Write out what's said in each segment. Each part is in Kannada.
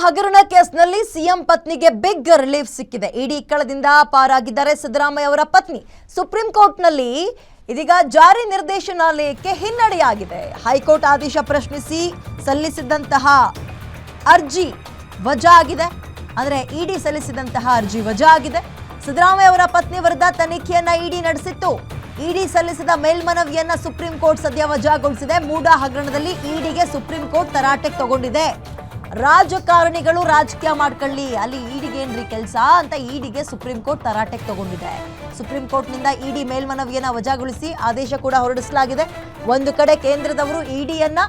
ಹಗರಣ ಕೇಸ್ನಲ್ಲಿ ಸಿಎಂ ಪತ್ನಿಗೆ ಬಿಗ್ ರಿಲೀಫ್ ಸಿಕ್ಕಿದೆ. ಇಡಿ ಕಳದಿಂದ ಪಾರಾಗಿದ್ದಾರೆ ಸಿದ್ದರಾಮಯ್ಯ ಅವರ ಪತ್ನಿ. ಸುಪ್ರೀಂ ಕೋರ್ಟ್ನಲ್ಲಿ ಇದೀಗ ಜಾರಿ ನಿರ್ದೇಶನಾಲಯಕ್ಕೆ ಹಿನ್ನಡೆಯಾಗಿದೆ. ಹೈಕೋರ್ಟ್ ಆದೇಶ ಪ್ರಶ್ನಿಸಿ ಸಲ್ಲಿಸಿದಂತಹ ಅರ್ಜಿ ವಜಾ ಆಗಿದೆ. ಅಂದರೆ ಇಡಿ ಸಲ್ಲಿಸಿದಂತಹ ಅರ್ಜಿ ವಜಾ ಆಗಿದೆ. ಸಿದ್ದರಾಮಯ್ಯ ಅವರ ಪತ್ನಿ ವಿರುದ್ಧ ತನಿಖೆಯನ್ನ ಇಡಿ ನಡೆಸಿತ್ತು. ಇಡಿ ಸಲ್ಲಿಸಿದ ಮೇಲ್ಮನವಿಯನ್ನ ಸುಪ್ರೀಂ ಕೋರ್ಟ್ ಸದ್ಯ ವಜಾಗೊಳಿಸಿದೆ. ಮೂಡಾ ಹಗರಣದಲ್ಲಿ ಇಡಿಗೆ ಸುಪ್ರೀಂ ಕೋರ್ಟ್ ತರಾಟೆಗೆ ತಗೊಂಡಿದೆ. ರಾಜಕಾರಣಿಗಳು ರಾಜಕೀಯ ಮಾಡ್ಕೊಳ್ಳಿ, ಅಲ್ಲಿ ಇಡಿಗೆ ಏನ್ರಿ ಕೆಲಸ ಅಂತ ಇಡಿಗೆ ಸುಪ್ರೀಂ ಕೋರ್ಟ್ ತರಾಟೆಗೆ ತಗೊಂಡಿದೆ. ಸುಪ್ರೀಂ ಕೋರ್ಟ್ನಿಂದ ಇಡಿ ಮೇಲ್ಮನವಿಯನ್ನ ವಜಾಗೊಳಿಸಿ ಆದೇಶ ಕೂಡ ಹೊರಡಿಸಲಾಗಿದೆ. ಒಂದು ಕಡೆ ಕೇಂದ್ರದವರು ಇಡಿಯನ್ನ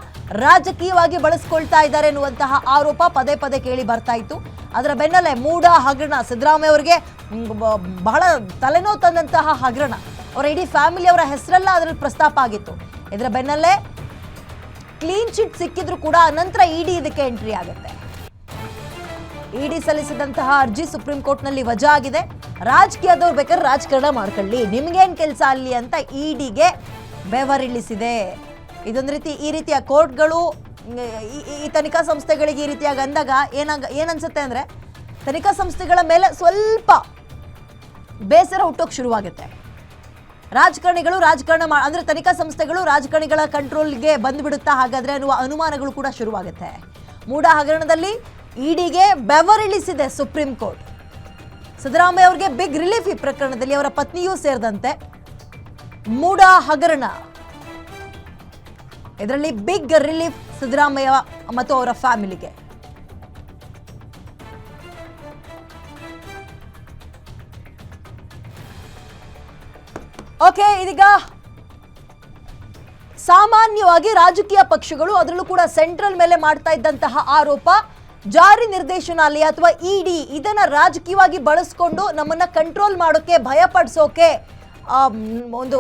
ರಾಜಕೀಯವಾಗಿ ಬಳಸ್ಕೊಳ್ತಾ ಇದ್ದಾರೆ ಎನ್ನುವಂತಹ ಆರೋಪ ಪದೇ ಪದೇ ಕೇಳಿ ಬರ್ತಾ ಇತ್ತು. ಅದರ ಬೆನ್ನಲ್ಲೇ ಮೂಡಾ ಹಗರಣ ಸಿದ್ದರಾಮಯ್ಯ ಅವರಿಗೆ ಬಹಳ ತಲೆನೋವು ತಂದಂತಹ ಹಗರಣ. ಅವರ ಇಡೀ ಫ್ಯಾಮಿಲಿ ಅವರ ಹೆಸರೆಲ್ಲ ಅದರಲ್ಲಿ ಪ್ರಸ್ತಾಪ ಆಗಿತ್ತು. ಇದರ ಬೆನ್ನಲ್ಲೇ ಕ್ಲೀನ್ ಚಿಟ್ ಸಿಕ್ಕಿದ್ರು ಕೂಡ ನಂತರ ಇಡಿ ಇದಕ್ಕೆ ಎಂಟ್ರಿ ಆಗುತ್ತೆ. ಇಡಿ ಸಲ್ಲಿಸಿದಂತಹ ಅರ್ಜಿ ಸುಪ್ರೀಂ ಕೋರ್ಟ್ನಲ್ಲಿ ವಜಾ ಆಗಿದೆ. ರಾಜಕೀಯದವ್ರು ಬೇಕಾದ್ರೆ ರಾಜಕಾರಣ ಮಾಡ್ಕೊಳ್ಳಿ, ನಿಮ್ಗೇನ್ ಕೆಲಸ ಅಲ್ಲಿ ಅಂತ ಇಡಿಗೆ ಬೆವರಿಳಿಸಿದೆ. ಇದೊಂದು ರೀತಿ ಈ ರೀತಿಯ ಕೋರ್ಟ್ಗಳು ಈ ತನಿಖಾ ಸಂಸ್ಥೆಗಳಿಗೆ ಈ ರೀತಿಯಾಗಿ ಅಂದಾಗ ಏನನ್ಸುತ್ತೆ ಅಂದ್ರೆ ತನಿಖಾ ಸಂಸ್ಥೆಗಳ ಮೇಲೆ ಸ್ವಲ್ಪ ಬೇಸರ ಹುಟ್ಟೋಕೆ ಶುರುವಾಗುತ್ತೆ. ರಾಜಕಾರಣಿಗಳು ರಾಜಕಾರಣ ಅಂದ್ರೆ ತನಿಖಾ ಸಂಸ್ಥೆಗಳು ರಾಜಕಾರಣಿಗಳ ಕಂಟ್ರೋಲ್ಗೆ ಬಂದ್ಬಿಡುತ್ತಾ ಹಾಗಾದ್ರೆ ಅನ್ನುವ ಅನುಮಾನಗಳು ಕೂಡ ಶುರುವಾಗುತ್ತೆ. ಮೂಡಾ ಹಗರಣದಲ್ಲಿ ಇಡಿಗೆ ಬೆವರಿಳಿಸಿದೆ ಸುಪ್ರೀಂ ಕೋರ್ಟ್. ಸಿದ್ದರಾಮಯ್ಯ ಅವರಿಗೆ ಬಿಗ್ ರಿಲೀಫ್ ಈ ಪ್ರಕರಣದಲ್ಲಿ, ಅವರ ಪತ್ನಿಯೂ ಸೇರಿದಂತೆ. ಮೂಡಾ ಹಗರಣ ಇದರಲ್ಲಿ ಬಿಗ್ ರಿಲೀಫ್ ಸಿದ್ದರಾಮಯ್ಯ ಮತ್ತು ಅವರ ಫ್ಯಾಮಿಲಿಗೆ. ಓಕೆ, ಇದೀಗ ಸಾಮಾನ್ಯವಾಗಿ ರಾಜಕೀಯ ಪಕ್ಷಗಳು ಅದರಲ್ಲೂ ಕೂಡ ಸೆಂಟ್ರಲ್ ಮೇಲೆ ಮಾಡ್ತಾ ಇದ್ದಂತಹ ಆರೋಪ, ಜಾರಿ ನಿರ್ದೇಶನಾಲಯ ಅಥವಾ ಇಡಿ ಇದನ್ನ ರಾಜಕೀಯವಾಗಿ ಬಳಸ್ಕೊಂಡು ನಮ್ಮನ್ನ ಕಂಟ್ರೋಲ್ ಮಾಡೋಕೆ, ಭಯಪಡಿಸೋಕೆ ಒಂದು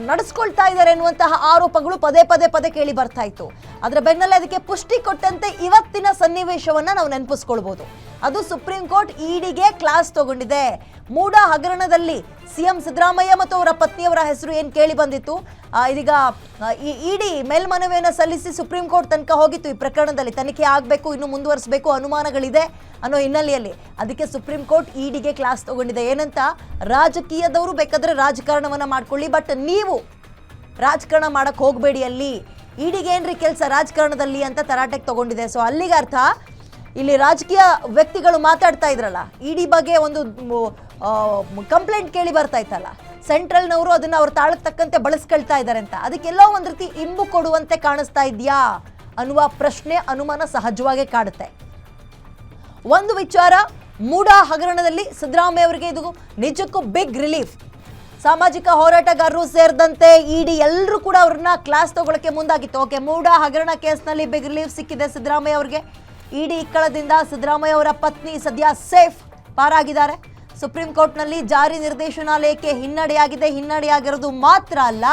ನಡೆಸ್ಕೊಳ್ತಾ ಇದ್ದಾರೆ ಎನ್ನುವಂತಹ ಆರೋಪಗಳು ಪದೇ ಪದೇ ಪದೇ ಕೇಳಿ ಬರ್ತಾ ಇತ್ತು. ಅದರ ಬೆನ್ನಲ್ಲೇ ಅದಕ್ಕೆ ಪುಷ್ಟಿ ಕೊಟ್ಟಂತೆ ಇವತ್ತಿನ ಸನ್ನಿವೇಶವನ್ನ ನಾವು ನೆನಪಿಸ್ಕೊಳ್ಬಹುದು. ಅದು ಸುಪ್ರೀಂ ಕೋರ್ಟ್ ಇಡಿಗೆ ಕ್ಲಾಸ್ ತಗೊಂಡಿದೆ. ಮೂಡಾ ಹಗರಣದಲ್ಲಿ ಸಿಎಂ ಸಿದ್ದರಾಮಯ್ಯ ಮತ್ತು ಅವರ ಪತ್ನಿಯವರ ಹೆಸರು ಏನ್ ಕೇಳಿ ಬಂದಿತ್ತು, ಇದೀಗ ಇಡಿ ಮೇಲ್ಮನವಿಯನ್ನು ಸಲ್ಲಿಸಿ ಸುಪ್ರೀಂ ಕೋರ್ಟ್ ತನಕ ಹೋಗಿತ್ತು. ಈ ಪ್ರಕರಣದಲ್ಲಿ ತನಿಖೆ ಆಗಬೇಕು, ಇನ್ನು ಮುಂದುವರಿಸಬೇಕು, ಅನುಮಾನಗಳಿದೆ ಅನ್ನೋ ಹಿನ್ನೆಲೆಯಲ್ಲಿ ಅದಕ್ಕೆ ಸುಪ್ರೀಂ ಕೋರ್ಟ್ ಇಡಿಗೆ ಕ್ಲಾಸ್ ತಗೊಂಡಿದೆ. ಏನಂತ, ರಾಜಕೀಯದವರು ಬೇಕಾದ್ರೆ ರಾಜಕಾರಣವನ್ನ ಮಾಡ್ಕೊಳ್ಳಿ, ಬಟ್ ನೀವು ರಾಜಕಾರಣ ಮಾಡಕ್ ಹೋಗಬೇಡಿ, ಅಲ್ಲಿ ಇಡಿಗೆ ಏನ್ರಿ ಕೆಲಸ ರಾಜಕಾರಣದಲ್ಲಿ ಅಂತ ತರಾಟೆಗೆ ತಗೊಂಡಿದೆ. ಸೊ ಅಲ್ಲಿಗೆ ಅರ್ಥ, ಇಲ್ಲಿ ರಾಜಕೀಯ ವ್ಯಕ್ತಿಗಳು ಮಾತಾಡ್ತಾ ಇದ್ರಲ್ಲ, ಇಡಿ ಬಗ್ಗೆ ಒಂದು ಕಂಪ್ಲೇಂಟ್ ಕೇಳಿ ಬರ್ತಾ ಇತ್ತಲ್ಲ, ಸೆಂಟ್ರಲ್ನವರು ಅದನ್ನ ಅವ್ರ ತಾಳಕ್ಕೆ ತಕ್ಕಂತೆ ಬಳಸ್ಕೊಳ್ತಾ ಇದ್ದಾರೆ ಅಂತ, ಅದಕ್ಕೆಲ್ಲೋ ಒಂದ್ ರೀತಿ ಇಂಬು ಕೊಡುವಂತೆ ಕಾಣಿಸ್ತಾ ಇದೆಯಾ ಅನ್ನುವ ಪ್ರಶ್ನೆ, ಅನುಮಾನ ಸಹಜವಾಗಿ ಕಾಡುತ್ತೆ. ಒಂದು ವಿಚಾರ, ಮೂಡಾ ಹಗರಣದಲ್ಲಿ ಸಿದ್ದರಾಮಯ್ಯ ಅವರಿಗೆ ಇದು ನಿಜಕ್ಕೂ ಬಿಗ್ ರಿಲೀಫ್. ಸಾಮಾಜಿಕ ಹೋರಾಟಗಾರರು ಸೇರಿದಂತೆ ಇಡಿ ಎಲ್ಲರೂ ಕೂಡ ಅವ್ರನ್ನ ಕ್ಲಾಸ್ ತಗೊಳ್ಳಕ್ಕೆ ಮುಂದಾಗಿತ್ತು. ಓಕೆ, ಮೂಡಾ ಹಗರಣ ಕೇಸ್ನಲ್ಲಿ ಬಿಗ್ ರಿಲೀಫ್ ಸಿಕ್ಕಿದೆ ಸಿದ್ದರಾಮಯ್ಯ ಅವರಿಗೆ. ಇಡಿ ಇಕ್ಕಳದಿಂದ ಸಿದ್ದರಾಮಯ್ಯ ಅವರ ಪತ್ನಿ ಸದ್ಯ ಸೇಫ್, ಪಾರಾಗಿದ್ದಾರೆ. ಸುಪ್ರೀಂ ಕೋರ್ಟ್ನಲ್ಲಿ ಜಾರಿ ನಿರ್ದೇಶನಾಲಯಕ್ಕೆ ಹಿನ್ನಡೆಯಾಗಿರೋದು ಮಾತ್ರ ಅಲ್ಲ,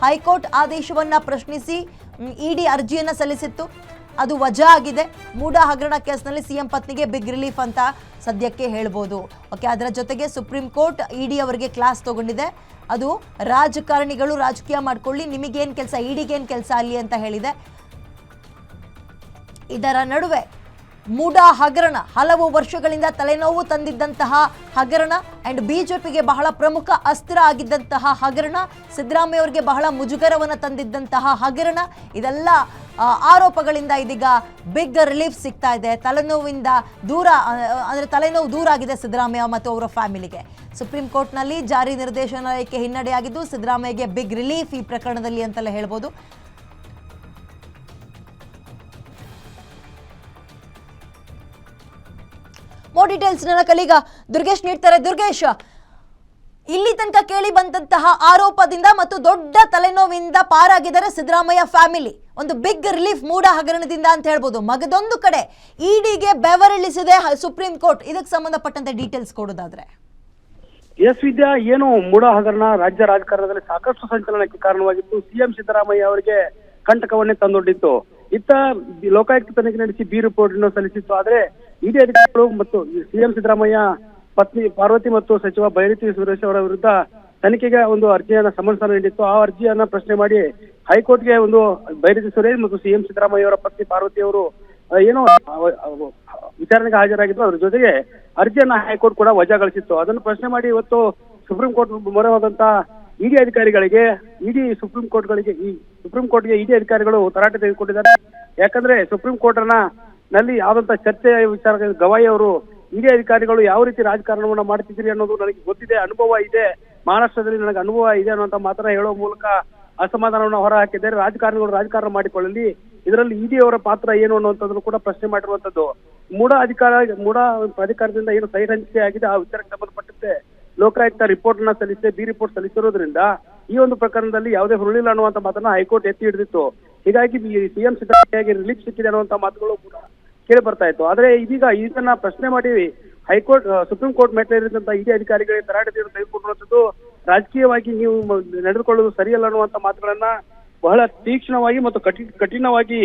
ಹೈಕೋರ್ಟ್ ಆದೇಶವನ್ನ ಪ್ರಶ್ನಿಸಿ ಇಡಿ ಅರ್ಜಿಯನ್ನ ಸಲ್ಲಿಸಿತ್ತು, ಅದು ವಜಾ ಆಗಿದೆ. ಮೂಡಾ ಹಗರಣ ಕೇಸ್ನಲ್ಲಿ ಸಿಎಂ ಪತ್ನಿಗೆ ಬಿಗ್ ರಿಲೀಫ್ ಅಂತ ಸದ್ಯಕ್ಕೆ ಹೇಳ್ಬೋದು. ಓಕೆ, ಅದರ ಜೊತೆಗೆ ಸುಪ್ರೀಂ ಕೋರ್ಟ್ ಇಡಿ ಅವರಿಗೆ ಕ್ಲಾಸ್ ತಗೊಂಡಿದೆ. ಅದು ರಾಜಕಾರಣಿಗಳು ರಾಜಕೀಯ ಮಾಡ್ಕೊಳ್ಳಿ, ನಿಮಗೇನ್ ಕೆಲಸ, ಇಡಿಗೇನ್ ಕೆಲಸ ಅಲ್ಲಿ ಅಂತ ಹೇಳಿದೆ. ಇದರ ನಡುವೆ ಮೂಡಾ ಹಗರಣ ಹಲವು ವರ್ಷಗಳಿಂದ ತಲೆನೋವು ತಂದಿದ್ದಂತಹ ಹಗರಣ ಅಂಡ್ ಬಿಜೆಪಿಗೆ ಬಹಳ ಪ್ರಮುಖ ಅಸ್ತ್ರ ಆಗಿದ್ದಂತಹ ಹಗರಣ, ಸಿದ್ದರಾಮಯ್ಯ ಅವರಿಗೆ ಬಹಳ ಮುಜುಗರವನ್ನು ತಂದಿದ್ದಂತಹ ಹಗರಣ, ಇದೆಲ್ಲ ಆರೋಪಗಳಿಂದ ಇದೀಗ ಬಿಗ್ ರಿಲೀಫ್ ಸಿಗ್ತಾ ಇದೆ. ತಲೆನೋವಿಂದ ದೂರ, ಅಂದರೆ ತಲೆನೋವು ದೂರ ಆಗಿದೆ ಸಿದ್ದರಾಮಯ್ಯ ಮತ್ತು ಅವರ ಫ್ಯಾಮಿಲಿಗೆ. ಸುಪ್ರೀಂ ಕೋರ್ಟ್ನಲ್ಲಿ ಜಾರಿ ನಿರ್ದೇಶನಾಲಯಕ್ಕೆ ಹಿನ್ನಡೆಯಾಗಿದ್ದು ಸಿದ್ದರಾಮಯ್ಯಗೆ ಬಿಗ್ ರಿಲೀಫ್ ಈ ಪ್ರಕರಣದಲ್ಲಿ ಅಂತಲೇ ಹೇಳ್ಬೋದು. ಮೋರ್ ಡೀಟೇಲ್ಸ್ ನನ್ನ ಕಲೀಗ ದುರ್ಗೇಶ್ ನೀಡ್ತಾರೆ. ದುರ್ಗೇಶ್, ಇಲ್ಲಿ ತನಕ ಕೇಳಿ ಬಂದಂತಹ ಆರೋಪದಿಂದ ಮತ್ತು ದೊಡ್ಡ ತಲೆನೋವಿಂದ ಪಾರಾಗಿದ್ದಾರೆ ಸಿದ್ದರಾಮಯ್ಯ ಫ್ಯಾಮಿಲಿ. ಒಂದು ಬಿಗ್ ರಿಲೀಫ್ ಮೂಡಾ ಹಗರಣದಿಂದ ಅಂತ ಹೇಳ್ಬೋದು. ಮಗದೊಂದು ಕಡೆ ಇಡಿಗೆ ಬೆವರಿಳಿಸಿದೆ ಸುಪ್ರೀಂ ಕೋರ್ಟ್. ಇದಕ್ಕೆ ಸಂಬಂಧಪಟ್ಟಂತೆ ಡೀಟೇಲ್ಸ್ ಕೊಡೋದಾದ್ರೆ. ಎಸ್ ವಿದ್ಯಾ, ಏನು ಮೂಡಾ ಹಗರಣ ರಾಜ್ಯ ರಾಜಕಾರಣದಲ್ಲಿ ಸಾಕಷ್ಟು ಸಂಚಲನಕ್ಕೆ ಕಾರಣವಾಗಿತ್ತು. ಸಿಎಂ ಸಿದ್ದರಾಮಯ್ಯ ಅವರಿಗೆ ಕಂಟಕವನ್ನೇ ತಂದೊಡ್ಡಿತ್ತು. ಇತ್ತ ಲೋಕಾಯುಕ್ತ ತನಿಖೆ ನಡೆಸಿ ಬಿ ರಿಪೋರ್ಟ್ ಅನ್ನು ಸಲ್ಲಿಸಿತ್ತು. ಆದ್ರೆ ಇಡಿ ಅಧಿಕಾರಿಗಳು ಮತ್ತು ಸಿಎಂ ಸಿದ್ದರಾಮಯ್ಯ ಪತ್ನಿ ಪಾರ್ವತಿ ಮತ್ತು ಸಚಿವ ಬೈರತಿ ಸುರೇಶ್ ಅವರ ವಿರುದ್ಧ ತನಿಖೆಗೆ ಒಂದು ಅರ್ಜಿಯನ್ನ ಸಮನ್ಸ್ ನೀಡಿತ್ತು. ಆ ಅರ್ಜಿಯನ್ನ ಪ್ರಶ್ನೆ ಮಾಡಿ ಹೈಕೋರ್ಟ್ಗೆ ಒಂದು ಬೈರತಿ ಸುರೇಶ್ ಮತ್ತು ಸಿಎಂ ಸಿದ್ದರಾಮಯ್ಯ ಅವರ ಪತ್ನಿ ಪಾರ್ವತಿ ಅವರು ಏನೋ ವಿಚಾರಣೆಗೆ ಹಾಜರಾಗಿದ್ರು. ಅದ್ರ ಜೊತೆಗೆ ಅರ್ಜಿಯನ್ನ ಹೈಕೋರ್ಟ್ ಕೂಡ ವಜಾಗೊಳಿಸಿತ್ತು. ಅದನ್ನು ಪ್ರಶ್ನೆ ಮಾಡಿ ಇವತ್ತು ಸುಪ್ರೀಂ ಕೋರ್ಟ್ ಮೊರೆ ಹೋದಂತ ಇಡಿ ಅಧಿಕಾರಿಗಳಿಗೆ ಸುಪ್ರೀಂ ಕೋರ್ಟ್ಗೆ ಇಡಿ ಅಧಿಕಾರಿಗಳು ತರಾಟೆ ತೆಗೆದುಕೊಂಡಿದ್ದಾರೆ. ಯಾಕಂದ್ರೆ ಸುಪ್ರೀಂ ಕೋರ್ಟ್ ನಲ್ಲಿ ಆದಂತ ಚರ್ಚೆಯ ವಿಚಾರ ಗವಾಯಿ ಅವರು ಇಡಿ ಅಧಿಕಾರಿಗಳು ಯಾವ ರೀತಿ ರಾಜಕಾರಣವನ್ನ ಮಾಡ್ತಿದ್ರಿ ಅನ್ನೋದು ನನಗೆ ಗೊತ್ತಿದೆ, ಅನುಭವ ಇದೆ, ಮಹಾರಾಷ್ಟ್ರದಲ್ಲಿ ನನಗೆ ಅನುಭವ ಇದೆ ಅನ್ನುವಂತ ಮಾತನ್ನ ಹೇಳುವ ಮೂಲಕ ಅಸಮಾಧಾನವನ್ನ ಹೊರ ಹಾಕಿದ್ದಾರೆ. ರಾಜಕಾರಣಿಗಳು ರಾಜಕಾರಣ ಮಾಡಿಕೊಳ್ಳಲಿ, ಇದರಲ್ಲಿ ಇಡಿ ಅವರ ಪಾತ್ರ ಏನು ಅನ್ನುವಂಥದ್ದನ್ನು ಕೂಡ ಪ್ರಶ್ನೆ ಮಾಡಿರುವಂತದ್ದು. ಮೂಡ ಪ್ರಾಧಿಕಾರದಿಂದ ಏನು ಸೈಟ್ ಹಂಚಿಕೆ ಆಗಿದೆ ಆ ವಿಚಾರಕ್ಕೆ ಸಂಬಂಧಪಟ್ಟಂತೆ ಲೋಕಾಯುಕ್ತ ರಿಪೋರ್ಟ್ ನ ಬಿ ರಿಪೋರ್ಟ್ ಸಲ್ಲಿಸಿರೋದ್ರಿಂದ ಈ ಒಂದು ಪ್ರಕರಣದಲ್ಲಿ ಯಾವುದೇ ಹುರುಳಿಲ್ಲ ಅನ್ನುವಂತ ಮಾತನ್ನ ಹೈಕೋರ್ಟ್ ಎತ್ತಿ ಹಿಡಿದಿತ್ತು. ಹೀಗಾಗಿ ಸಿಎಂ ಸಿದ್ದರಾಮಯ್ಯಗೆ ರಿಲೀಫ್ ಸಿಕ್ಕಿದೆ ಅನ್ನುವಂತ ಮಾತುಗಳು ಕೂಡ ಕೇಳಿ ಬರ್ತಾ ಇತ್ತು. ಆದ್ರೆ ಇದೀಗ ಇದನ್ನ ಪ್ರಶ್ನೆ ಮಾಡಿ ಸುಪ್ರೀಂ ಕೋರ್ಟ್ ಮೆಟ್ಲೇರಿದಂತ ಇಡಿ ಅಧಿಕಾರಿಗಳಿಗೆ ತರಾಟೆ ತೆಗೆದುಕೊಂಡಿರುವಂತದ್ದು ರಾಜಕೀಯವಾಗಿ ನೀವು ನಡೆದುಕೊಳ್ಳುವುದು ಸರಿಯಲ್ಲ ಅನ್ನುವಂತ ಮಾತುಗಳನ್ನ ಬಹಳ ತೀಕ್ಷ್ಣವಾಗಿ ಮತ್ತು ಕಠಿಣವಾಗಿ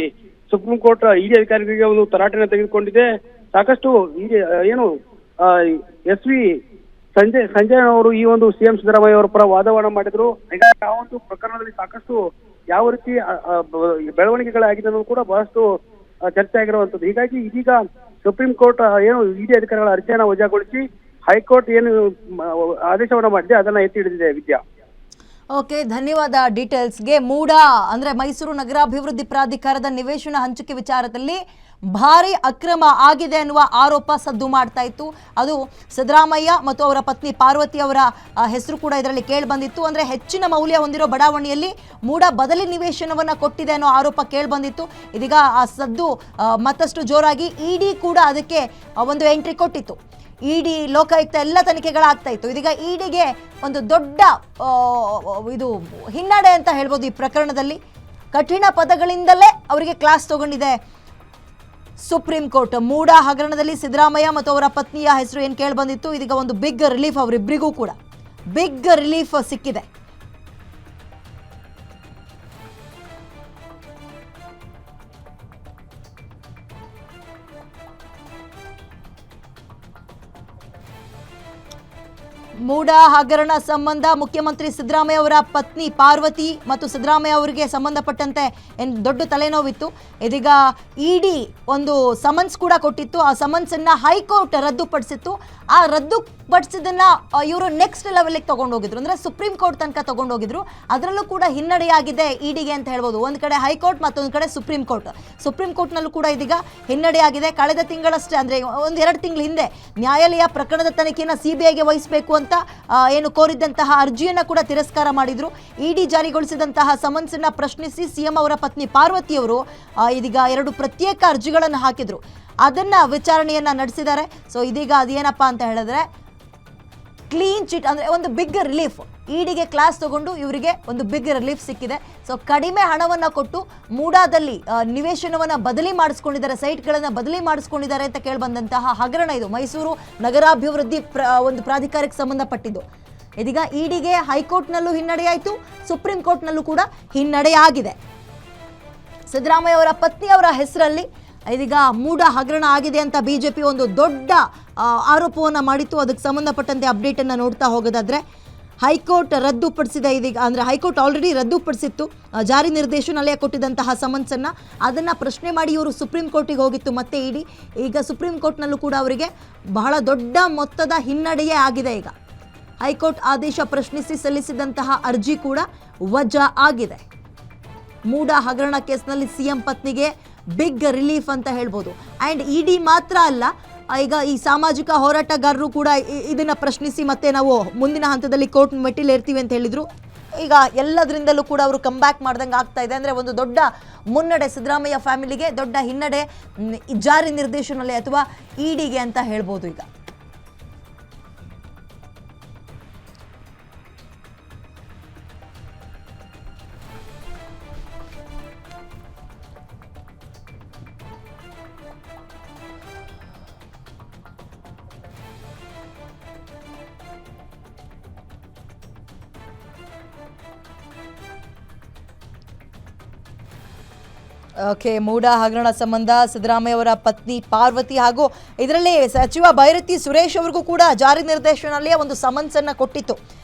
ಸುಪ್ರೀಂ ಕೋರ್ಟ್ ಇಡಿ ಅಧಿಕಾರಿಗಳಿಗೆ ಒಂದು ತರಾಟೆನ ತೆಗೆದುಕೊಂಡಿದೆ. ಸಾಕಷ್ಟು ಏನು ಎಸ್.ವಿ. ಸಂಜಯ್ ಅವರು ಈ ಒಂದು ಸಿಎಂ ಸಿದ್ದರಾಮಯ್ಯ ಅವರ ಪರ ವಾದವನ್ನ ಮಾಡಿದ್ರು. ಹೀಗಾಗಿ ಆ ಒಂದು ಪ್ರಕರಣದಲ್ಲಿ ಸಾಕಷ್ಟು ಯಾವ ರೀತಿ ಬೆಳವಣಿಗೆಗಳಾಗಿದೆ ಅನ್ನೋದು ಕೂಡ ಬಹಳಷ್ಟು ಚರ್ಚೆ ಆಗಿರುವಂತದ್ದು. ಹೀಗಾಗಿ ಇದೀಗ ಸುಪ್ರೀಂ ಕೋರ್ಟ್ ಏನು ಇಡಿ ಅಧಿಕಾರಿಗಳ ಅರ್ಜಿಯನ್ನ ವಜಾಗೊಳಿಸಿ ಹೈಕೋರ್ಟ್ ಏನು ಆದೇಶವನ್ನ ಮಾಡಿದೆ ಅದನ್ನ ಎತ್ತಿ ಹಿಡಿದಿದೆ. ವಿದ್ಯಾ, ಓಕೆ, ಧನ್ಯವಾದ ಡೀಟೇಲ್ಸ್ಗೆ. ಮೂಡ ಅಂದ್ರೆ ಮೈಸೂರು ನಗರಾಭಿವೃದ್ಧಿ ಪ್ರಾಧಿಕಾರದ ನಿವೇಶನ ಹಂಚಿಕೆ ವಿಚಾರದಲ್ಲಿ ಭಾರಿ ಅಕ್ರಮ ಆಗಿದೆ ಅನ್ನುವ ಆರೋಪ ಸದ್ದು ಮಾಡ್ತಾ ಇತ್ತು. ಅದು ಸಿದ್ದರಾಮಯ್ಯ ಮತ್ತು ಅವರ ಪತ್ನಿ ಪಾರ್ವತಿ ಅವರ ಹೆಸರು ಕೂಡ ಇದರಲ್ಲಿ ಕೇಳಿ ಬಂದಿತ್ತು. ಅಂದರೆ ಹೆಚ್ಚಿನ ಮೌಲ್ಯ ಹೊಂದಿರೋ ಬಡಾವಣೆಯಲ್ಲಿ ಮೂಡ ಬದಲಿ ನಿವೇಶನವನ್ನು ಕೊಟ್ಟಿದೆ ಅನ್ನೋ ಆರೋಪ ಕೇಳಿ ಬಂದಿತ್ತು. ಇದೀಗ ಆ ಸದ್ದು ಮತ್ತಷ್ಟು ಜೋರಾಗಿ ಇಡಿ ಕೂಡ ಅದಕ್ಕೆ ಒಂದು ಎಂಟ್ರಿ ಕೊಟ್ಟಿತ್ತು. ಇಡಿ ಲೋಕಾಯುಕ್ತ ಎಲ್ಲ ತನಿಖೆಗಳಾಗ್ತಾ ಇತ್ತು. ಇದೀಗ ಇಡಿಗೆ ಒಂದು ದೊಡ್ಡ ಇದು ಹಿನ್ನಡೆ ಅಂತ ಹೇಳ್ಬೋದು. ಈ ಪ್ರಕರಣದಲ್ಲಿ ಕಠಿಣ ಪದಗಳಿಂದಲೇ ಅವರಿಗೆ ಕ್ಲಾಸ್ ತಗೊಂಡಿದೆ ಸುಪ್ರೀಂ ಕೋರ್ಟ್. ಮೂಡ ಹಗರಣದಲ್ಲಿ ಸಿದ್ದರಾಮಯ್ಯ ಮತ್ತು ಅವರ ಪತ್ನಿಯ ಹೆಸರು ಏನು ಕೇಳಿ ಬಂದಿತ್ತು, ಇದೀಗ ಒಂದು ಬಿಗ್ ರಿಲೀಫ್, ಅವರಿಬ್ಬರಿಗೂ ಕೂಡ ಬಿಗ್ ರಿಲೀಫ್ ಸಿಕ್ಕಿದೆ. ಮೂಡ ಹಗರಣ ಸಂಬಂಧ ಮುಖ್ಯಮಂತ್ರಿ ಸಿದ್ದರಾಮಯ್ಯ ಅವರ ಪತ್ನಿ ಪಾರ್ವತಿ ಮತ್ತು ಸಿದ್ದರಾಮಯ್ಯ ಅವರಿಗೆ ಸಂಬಂಧಪಟ್ಟಂತೆ ದೊಡ್ಡ ತಲೆನೋವಿತ್ತು. ಇದೀಗ ಇಡಿ ಒಂದು ಸಮನ್ಸ್ ಕೂಡ ಕೊಟ್ಟಿತ್ತು. ಆ ಸಮನ್ಸನ್ನು ಹೈಕೋರ್ಟ್ ರದ್ದುಪಡಿಸಿತ್ತು. ಆ ರದ್ದುಪಡಿಸಿದ್ದನ್ನು ಇವರು ನೆಕ್ಸ್ಟ್ ಲೆವೆಲ್ಗೆ ತೊಗೊಂಡೋಗಿದ್ರು, ಅಂದರೆ ಸುಪ್ರೀಂ ಕೋರ್ಟ್ ತನಕ ತೊಗೊಂಡೋಗಿದ್ರು. ಅದರಲ್ಲೂ ಕೂಡ ಹಿನ್ನಡೆಯಾಗಿದೆ ಇಡಿಗೆ ಅಂತ ಹೇಳ್ಬೋದು. ಒಂದು ಕಡೆ ಹೈಕೋರ್ಟ್, ಮತ್ತೊಂದು ಕಡೆ ಸುಪ್ರೀಂ ಕೋರ್ಟ್. ಸುಪ್ರೀಂ ಕೋರ್ಟ್ನಲ್ಲೂ ಕೂಡ ಇದೀಗ ಹಿನ್ನಡೆಯಾಗಿದೆ. ಕಳೆದ ತಿಂಗಳಷ್ಟೇ, ಅಂದರೆ 1-2 ತಿಂಗಳ ಹಿಂದೆ ನ್ಯಾಯಾಲಯ ಪ್ರಕರಣದ ತನಿಖೆಯನ್ನು CBIಗೆ ವಹಿಸಬೇಕು ಅಂತ ಏನು ಕೋರಿದ್ದಂತಹ ಅರ್ಜಿಯನ್ನು ಕೂಡ ತಿರಸ್ಕಾರ ಮಾಡಿದ್ರು. ಇಡಿ ಜಾರಿಗೊಳಿಸಿದಂತಹ ಸಮನ್ಸನ್ನ ಪ್ರಶ್ನಿಸಿ ಸಿಎಂ ಅವರ ಪತ್ನಿ ಪಾರ್ವತಿಯವರು ಇದೀಗ 2 ಪ್ರತ್ಯೇಕ ಅರ್ಜಿಗಳನ್ನು ಹಾಕಿದ್ರು. ಅದನ್ನ ವಿಚಾರಣೆಯನ್ನ ನಡೆಸಿದ್ದಾರೆ. ಸೊ ಇದೀಗ ಅದೇನಪ್ಪ ಅಂತ ಹೇಳಿದ್ರೆ ಕ್ಲೀನ್ ಚಿಟ್, ಅಂದರೆ ಒಂದು ಬಿಗ್ ರಿಲೀಫ್. ಇಡಿಗೆ ಕ್ಲಾಸ್ ತಗೊಂಡು ಇವರಿಗೆ ಒಂದು ಬಿಗ್ ರಿಲೀಫ್ ಸಿಕ್ಕಿದೆ. ಸೊ ಕಡಿಮೆ ಹಣವನ್ನು ಕೊಟ್ಟು ಮೂಡಾದಲ್ಲಿ ನಿವೇಶನವನ್ನು ಬದಲಿ ಮಾಡಿಸ್ಕೊಂಡಿದ್ದಾರೆ, ಸೈಟ್ಗಳನ್ನು ಬದಲಿ ಮಾಡಿಸ್ಕೊಂಡಿದ್ದಾರೆ ಅಂತ ಕೇಳಿಬಂದಂತಹ ಹಗರಣ ಇದು. ಮೈಸೂರು ನಗರಾಭಿವೃದ್ಧಿ ಒಂದು ಪ್ರಾಧಿಕಾರಕ್ಕೆ ಸಂಬಂಧಪಟ್ಟಿದ್ದು. ಇದೀಗ ಇಡಿಗೆ ಹೈಕೋರ್ಟ್ನಲ್ಲೂ ಹಿನ್ನಡೆಯಾಯಿತು, ಸುಪ್ರೀಂ ಕೋರ್ಟ್ನಲ್ಲೂ ಕೂಡ ಹಿನ್ನಡೆಯಾಗಿದೆ. ಸಿದ್ದರಾಮಯ್ಯ ಅವರ ಪತ್ನಿಯವರ ಹೆಸರಲ್ಲಿ ಇದೀಗ ಮೂಡ ಹಗರಣ ಆಗಿದೆ ಅಂತ ಬಿಜೆಪಿ ಒಂದು ದೊಡ್ಡ ಆರೋಪವನ್ನು ಮಾಡಿತ್ತು. ಅದಕ್ಕೆ ಸಂಬಂಧಪಟ್ಟಂತೆ ಅಪ್ಡೇಟನ್ನು ನೋಡ್ತಾ ಹೋಗೋದಾದರೆ ಹೈಕೋರ್ಟ್ ರದ್ದುಪಡಿಸಿದೆ. ಇದೀಗ ಅಂದರೆ ಹೈಕೋರ್ಟ್ ಆಲ್ರೆಡಿ ರದ್ದುಪಡಿಸಿತ್ತು ಜಾರಿ ನಿರ್ದೇಶನಾಲಯ ಕೊಟ್ಟಿದ್ದಂತಹ ಸಮನ್ಸನ್ನು. ಅದನ್ನು ಪ್ರಶ್ನೆ ಮಾಡಿ ಇವರು ಸುಪ್ರೀಂ ಕೋರ್ಟಿಗೆ ಹೋಗಿತ್ತು ಮತ್ತೆ ಇಡಿ. ಈಗ ಸುಪ್ರೀಂ ಕೋರ್ಟ್ನಲ್ಲೂ ಕೂಡ ಅವರಿಗೆ ಬಹಳ ದೊಡ್ಡ ಮೊತ್ತದ ಹಿನ್ನಡೆಯೇ ಆಗಿದೆ. ಈಗ ಹೈಕೋರ್ಟ್ ಆದೇಶ ಪ್ರಶ್ನಿಸಿ ಸಲ್ಲಿಸಿದಂತಹ ಅರ್ಜಿ ಕೂಡ ವಜಾ ಆಗಿದೆ. ಮೂಡ ಹಗರಣ ಕೇಸ್ನಲ್ಲಿ ಸಿಎಂ ಪತ್ನಿಗೆ ಬಿಗ್ ರಿಲೀಫ್ ಅಂತ ಹೇಳ್ಬೋದು. ಆ್ಯಂಡ್ ಇಡಿ ಮಾತ್ರ ಅಲ್ಲ, ಈಗ ಈ ಸಾಮಾಜಿಕ ಹೋರಾಟಗಾರರು ಕೂಡ ಇದನ್ನು ಪ್ರಶ್ನಿಸಿ ಮತ್ತೆ ನಾವು ಮುಂದಿನ ಹಂತದಲ್ಲಿ ಕೋರ್ಟ್ ಮೆಟ್ಟಿಲೇರ್ತೀವಿ ಅಂತ ಹೇಳಿದರು. ಈಗ ಎಲ್ಲದರಿಂದಲೂ ಕೂಡ ಅವರು ಕಮ್ ಬ್ಯಾಕ್ ಮಾಡ್ದಂಗೆ ಆಗ್ತಾ ಇದೆ. ಅಂದರೆ ಒಂದು ದೊಡ್ಡ ಮುನ್ನಡೆ ಸಿದ್ದರಾಮಯ್ಯ ಫ್ಯಾಮಿಲಿಗೆ, ದೊಡ್ಡ ಹಿನ್ನಡೆ ಜಾರಿ ನಿರ್ದೇಶನಾಲಯ ಅಥವಾ ಇಡಿಗೆ ಅಂತ ಹೇಳ್ಬೋದು. ಈಗ ಓಕೆ, ಮೂಡ ಹಗರಣ ಸಂಬಂಧ ಸಿದ್ದರಾಮಯ್ಯ ಅವರ ಪತ್ನಿ ಪಾರ್ವತಿ ಹಾಗೂ ಇದರಲ್ಲಿ ಸಚಿವ ಬೈರತಿ ಸುರೇಶ್ ಅವರಿಗೂ ಕೂಡ ಜಾರಿ ನಿರ್ದೇಶನಾಲಯ ಒಂದು ಸಮನ್ಸನ್ನು ಕೊಟ್ಟಿತ್ತು.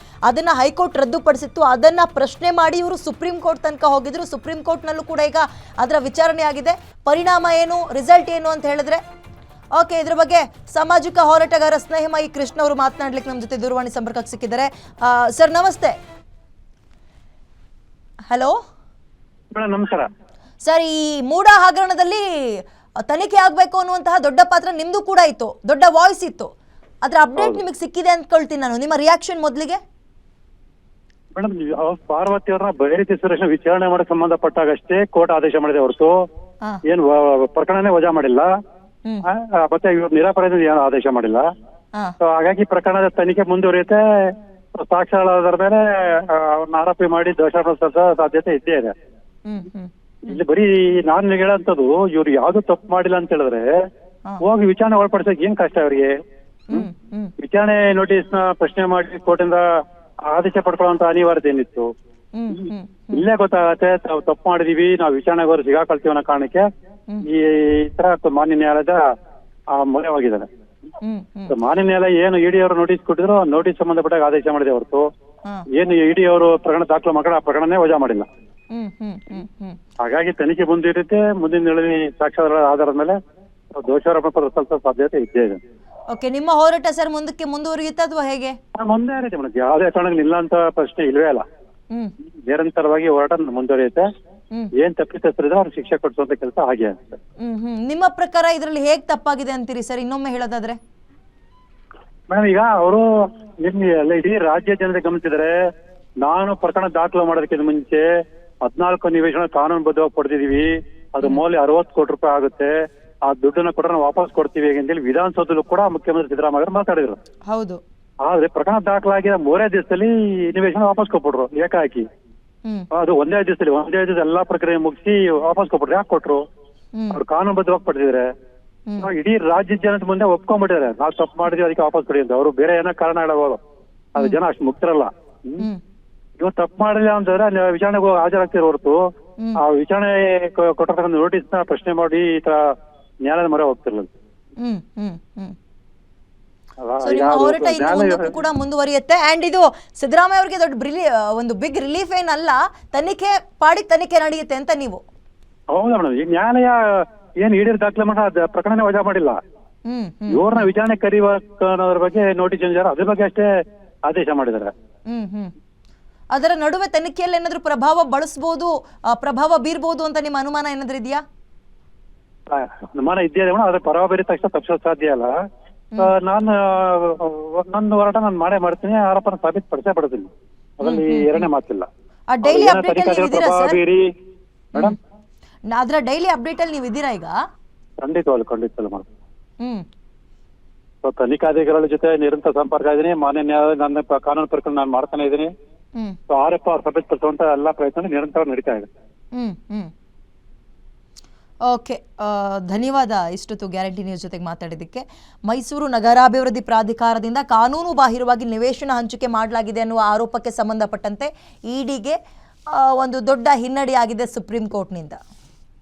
ಅದನ್ನು ಹೈಕೋರ್ಟ್ ರದ್ದುಪಡಿಸಿತ್ತು. ಅದನ್ನು ಪ್ರಶ್ನೆ ಮಾಡಿ ಇವರು ಸುಪ್ರೀಂ ಕೋರ್ಟ್ ತನಕ ಹೋಗಿದ್ರು. ಸುಪ್ರೀಂ ಕೋರ್ಟ್ನಲ್ಲೂ ಕೂಡ ಈಗ ಅದರ ವಿಚಾರಣೆ ಆಗಿದೆ. ಪರಿಣಾಮ ಏನು, ರಿಸಲ್ಟ್ ಏನು ಅಂತ ಹೇಳಿದ್ರೆ ಓಕೆ, ಇದ್ರ ಬಗ್ಗೆ ಸಾಮಾಜಿಕ ಹೋರಾಟಗಾರ ಸ್ನೇಹಮಯಿ ಕೃಷ್ಣ ಅವರು ಮಾತನಾಡ್ಲಿಕ್ಕೆ ನಮ್ಮ ಜೊತೆ ದೂರವಾಣಿ ಸಂಪರ್ಕಕ್ಕೆ ಸಿಕ್ಕಿದ್ದಾರೆ. ಸರ್ ನಮಸ್ತೆ. ಹಲೋ ಮೇಡಮ್ ನಮಸ್ಕಾರ. ಸರ್, ಈ ಮೂಡ ಹಗರಣದಲ್ಲಿ ತನಿಖೆ ಆಗಬೇಕು ಅನ್ನುವಂತಹ ದೊಡ್ಡ ಪಾತ್ರ ನಿಮ್ದು ಕೂಡ ಇತ್ತು, ದೊಡ್ಡ ವಾಯ್ಸ್ ಇತ್ತು. ಅದ್ರ ಅಪ್ಡೇಟ್ ನಿಮಗೆ ಸಿಕ್ಕಿದೆ ಅಂದ್ಕೊಳ್ತೀನಿ ನಾನು. ನಿಮ್ಮ ರಿಯಾಕ್ಷನ್ ಮೊದಲಿಗೆ. ಮೇಡಮ್, ಪಾರ್ವತಿ ಅವ್ರನ್ನ ಬೈರತಿ ಸುರೇಶ್ ವಿಚಾರಣೆ ಮಾಡಕ್ ಸಂಬಂಧಪಟ್ಟಾಗಷ್ಟೇ ಕೋರ್ಟ್ ಆದೇಶ ಮಾಡಿದೆ ಹೊರತು ಏನ್ ಪ್ರಕರಣನೇ ವಜಾ ಮಾಡಿಲ್ಲ. ಮತ್ತೆ ಇವ್ರು ನಿರಾಪರಾಧ ಏನು ಆದೇಶ ಮಾಡಿಲ್ಲ. ಸೊ ಹಾಗಾಗಿ ಪ್ರಕರಣದ ತನಿಖೆ ಮುಂದುವರಿಯುತ್ತೆ. ಸಾಕ್ಷ್ಯಗಳ ಮೇಲೆ ಅವ್ರನ್ನ ಆರೋಪಿ ಮಾಡಿ ದೋಷಾರೋಪ ಸಾಧ್ಯತೆ ಇದ್ದೇ ಇದೆ. ಇಲ್ಲಿ ಬರೀ ನಾನು ಹೇಳಂತದ್ದು ಇವ್ರು ಯಾವ್ದು ತಪ್ಪು ಮಾಡಿಲ್ಲ ಅಂತ ಹೇಳಿದ್ರೆ ಹೋಗಿ ವಿಚಾರಣೆ ಒಳಪಡಿಸಕ್ ಏನ್ ಕಷ್ಟ ಅವ್ರಿಗೆ. ವಿಚಾರಣೆ ನೋಟಿಸ್ ನ ಪ್ರಶ್ನೆ ಮಾಡಿ ಕೋರ್ಟಿಂದ ಆದೇಶ ಪಡ್ಕೊಳ್ಳುವಂತ ಅನಿವಾರ್ಯತೆ ಏನಿತ್ತು? ಇಲ್ಲೇ ಗೊತ್ತಾಗತ್ತೆ ತಾವು ತಪ್ಪು ಮಾಡಿದೀವಿ, ನಾವು ವಿಚಾರಣೆಗೋರು ಸಿಗಾಕೊಳ್ತೀವಿ ಅನ್ನೋ ಕಾರಣಕ್ಕೆ ಈ ತರ ಮಾನ್ಯ ನ್ಯಾಯಾಲಯದ ಮೊರೆ ಹೋಗಿದ್ದಾರೆ. ಮಾನ್ಯ ನ್ಯಾಯಾಲಯ ಏನು ಇಡಿ ಅವರು ನೋಟಿಸ್ ಕೊಟ್ಟಿದ್ರು ನೋಟಿಸ್ ಸಂಬಂಧಪಟ್ಟಾಗ ಆದೇಶ ಮಾಡಿದೆ ಹೊರತು ಏನು ಇಡಿ ಅವರು ಪ್ರಕರಣ ದಾಖಲು ಮಕ್ಕಳ ಪ್ರಕರಣನೇ ವಜಾ ಮಾಡಿಲ್ಲ. ಹಾಗಾಗಿ ತನಿಖೆ ಮುಂದಿರುತ್ತೆ. ಮುಂದಿನ ದಿನಗಳಲ್ಲಿ ಸಾಕ್ಷ್ಯಗಳ ಆಧಾರದ ಮೇಲೆ ದೋಷಾರೋಪ ಸಲ್ಲಿಸೋ ಸಾಧ್ಯತೆ ಇದ್ದೇ ಇದೆ. ಓಕೆ, ನಿಮ್ಮ ಹೋರಾಟ ಸರ್ ಮುಂದಕ್ಕೆ ಮುಂದುವರಿಯುತ್ತೆ ಅಥವಾ ಹೇಗೆ? ಮುಂದೆ ಮೇಡಮ್, ಯಾವುದೇ ಕಾರಣಕ್ಕೆ ಇಲ್ಲ ಅಂತ ಪ್ರಶ್ನೆ ಇಲ್ವೇ ಅಲ್ಲ. ನಿರಂತರವಾಗಿ ಹೋರಾಟ ಮುಂದುವರಿಯುತ್ತೆ. ಏನ್ ತಪ್ಪಿತಸ್ಥರಿದ್ರೆ ಅವ್ರು ಶಿಕ್ಷೆ ಕೊಡಿಸುವಂತ ಕೆಲಸ ಹಾಗೆ ಆಗುತ್ತೆ. ನಿಮ್ಮ ಪ್ರಕಾರ ಇದರಲ್ಲಿ ಹೇಗ್ ತಪ್ಪಾಗಿದೆ ಅಂತೀರಿ ಸರ್, ಇನ್ನೊಮ್ಮೆ ಹೇಳೋದಾದ್ರೆ? ಮೇಡಮ್, ಈಗ ಅವರು ನಿಮ್ಗೆ ಇಡೀ ರಾಜ್ಯ ಜನತೆ ಗಮನಿಸಿದ್ರೆ ನಾನು ಪ್ರಕರಣ ದಾಖಲು ಮಾಡೋದಕ್ಕಿಂತ ಮುಂಚೆ 14 ನಿವೇಶನ ಕಾನೂನುಬದ್ಧವಾಗಿ ಕೊಡ್ತಿದೀವಿ, ಅದು ಮೌಲ್ಯ 60 ಕೋಟಿ ರೂಪಾಯಿ ಆಗುತ್ತೆ, ಆ ದುಡ್ಡನ್ನ ಕೊಟ್ರೆ ನಾವು ವಾಪಸ್ ಕೊಡ್ತೀವಿ ಅಂತೇಳಿ ವಿಧಾನಸೌಧದಲ್ಲೂ ಕೂಡ ಮುಖ್ಯಮಂತ್ರಿ ಸಿದ್ದರಾಮಯ್ಯ ಮಾತಾಡಿದ್ರು. ಹೌದು. ಆದ್ರೆ ಪ್ರಕರಣ ದಾಖಲಾಗಿರೋ 3 ದಿವಸದಲ್ಲಿ ನಿವೇಶನ ವಾಪಸ್ ಕೊಟ್ಬಿಟ್ರು ಏಕಾಏಕಿ. ಅದು ಒಂದೇ ದಿವಸ ಎಲ್ಲಾ ಪ್ರಕ್ರಿಯೆ ಮುಗಿಸಿ ವಾಪಸ್ ಕೊಟ್ಬಿಟ್ರು. ಯಾಕೆ ಕೊಟ್ರು? ಅವ್ರು ಕಾನೂನುಬದ್ಧವಾಗಿ ಪಡೆದಿದ್ರೆ ಇಡೀ ರಾಜ್ಯದ ಜನದ ಮುಂದೆ ಒಪ್ಕೊಂಡ್ಬಿಟ್ಟಿದ್ದಾರೆ ನಾವು ತಪ್ಪು ಮಾಡಿದ್ವಿ ಅದಕ್ಕೆ ವಾಪಸ್ ಕೊಡಿ ಅಂತ. ಅವ್ರು ಬೇರೆ ಏನೋ ಕಾರಣ ಹೇಳಬಹುದು, ಅದು ಜನ ಅಷ್ಟು ಮುಕ್ತರಲ್ಲ. ಇವ್ ತಪ್ಪು ಮಾಡಿಲ್ಲ ಅಂತಂದ್ರೆ ವಿಚಾರಣೆಗೆ ಹಾಜರಾಗ್ತಿರೋ ಹೊರತು ಆ ವಿಚಾರಣೆ ಕೊಟ್ಟಿರ್ತಕ್ಕಂಥ ನೋಟಿಸ್ ನ ಪ್ರಶ್ನೆ ಮಾಡಿ ಈ ತರ ನ್ಯಾಯಾಲಯದ ಮೊರೆ ಹೋಗ್ತಿರ್ಲಿಲ್ಲ. ಹೋರಾಟ ಇನ್ನು ಮುಂದಕ್ಕೂ ಕೂಡ ಮುಂದುವರಿಯುತ್ತೆ. ಅಂಡ್ ಇದು ಸಿದ್ದರಾಮಯ್ಯ ಅವರಿಗೆ ದೊಡ್ಡ ಒಂದು ಬಿಗ್ ರಿಲೀಫ್ ಏನಲ್ಲ, ತನಿಖೆ ನಡೆಯುತ್ತೆ ಅಂತ ನೀವು? ಹೌದಾ ಮೇಡಮ್, ಈಗ ನ್ಯಾಯಾಲಯ ಏನ್ ಈಡೇರಿ ದಾಖಲೆ ಮಾಡ ಪ್ರಕರಣ ವಜಾ ಮಾಡಿಲ್ಲ. ಇವ್ರನ್ನ ವಿಚಾರಣೆ ಕರೆಯುವ ಬಗ್ಗೆ ನೋಟಿಸ್ ಅದ್ರ ಬಗ್ಗೆ ಅಷ್ಟೇ ಆದೇಶ ಮಾಡಿದ್ದಾರೆ. ಅದರ ನಡುವೆ ತನಿಖೆಯಲ್ಲಿ ಏನಾದ್ರು ಪ್ರಭಾವ ಬೀರ್ಬೋದು ಅಂತ ನಿಮ್ಮ ಅನುಮಾನ ಏನಾದ್ರು ಇದೆಯಾ? ಅನುಮಾನ ಇದ್ದೇ ಇದೆ ಮೇಡಮ್. ಅದ್ರ ಪ್ರಭಾವ ಬೀರಿದ ತಕ್ಷಣ ತಪ್ಪಿಸೋದು ಸಾಧ್ಯ ಅಲ್ಲ. ನಾನು ನನ್ನ ಹೋರಾಟ ನಾನು ಮಾಡೇ ಮಾಡ್ತೀನಿ, ಆರೋಪನ ಸಾಬೀತುಪಡಿಸೇ ಪಡ್ತೀನಿ, ಅದರಲ್ಲಿ ಎರಡನೇ ಮಾತಿಲ್ಲ. ಮೇಡಮ್, ಅದರ ಡೈಲಿ ಅಪ್ಡೇಟ್ ಅಲ್ಲಿ ನೀವು ಇದ್ದೀರಾ ಈಗ? ಖಂಡಿತವಲ್ಲ ಮೇಡಮ್. ತನಿಖಾಧಿಕಾರಿಗಳ ಜೊತೆ ನಿರಂತರ ಸಂಪರ್ಕ ಇದ್ದೀನಿ. ಮಾನ್ಯ ನ್ಯಾಯಾಲಯ ನನ್ನ ಕಾನೂನು ಪ್ರಕಾರ ನಾನು ಮಾಡ್ತಾನೆ ಇದ್ದೀನಿ. ಆರೋಪ ಸಾಬೀತುಪಡಿಸುವಂತ ಎಲ್ಲಾ ಪ್ರಯತ್ನ ನಿರಂತರ ನಡೀತಾ ಇದೆ. ಓಕೆ, ಧನ್ಯವಾದ ಇಷ್ಟೊತ್ತು ಗ್ಯಾರಂಟಿ ನ್ಯೂಸ್ ಜೊತೆಗೆ ಮಾತಾಡಿದ್ದಕ್ಕೆ. ಮೈಸೂರು ನಗರಾಭಿವೃದ್ಧಿ ಪ್ರಾಧಿಕಾರದಿಂದ ಕಾನೂನು ಬಾಹಿರವಾಗಿ ನಿವೇಶನ ಹಂಚಿಕೆ ಮಾಡಲಾಗಿದೆ ಅನ್ನುವ ಆರೋಪಕ್ಕೆ ಸಂಬಂಧಪಟ್ಟಂತೆ ಇಡಿಗೆ ಒಂದು ದೊಡ್ಡ ಹಿನ್ನಡೆಯಾಗಿದೆ ಸುಪ್ರೀಂ ಕೋರ್ಟ್ನಿಂದ.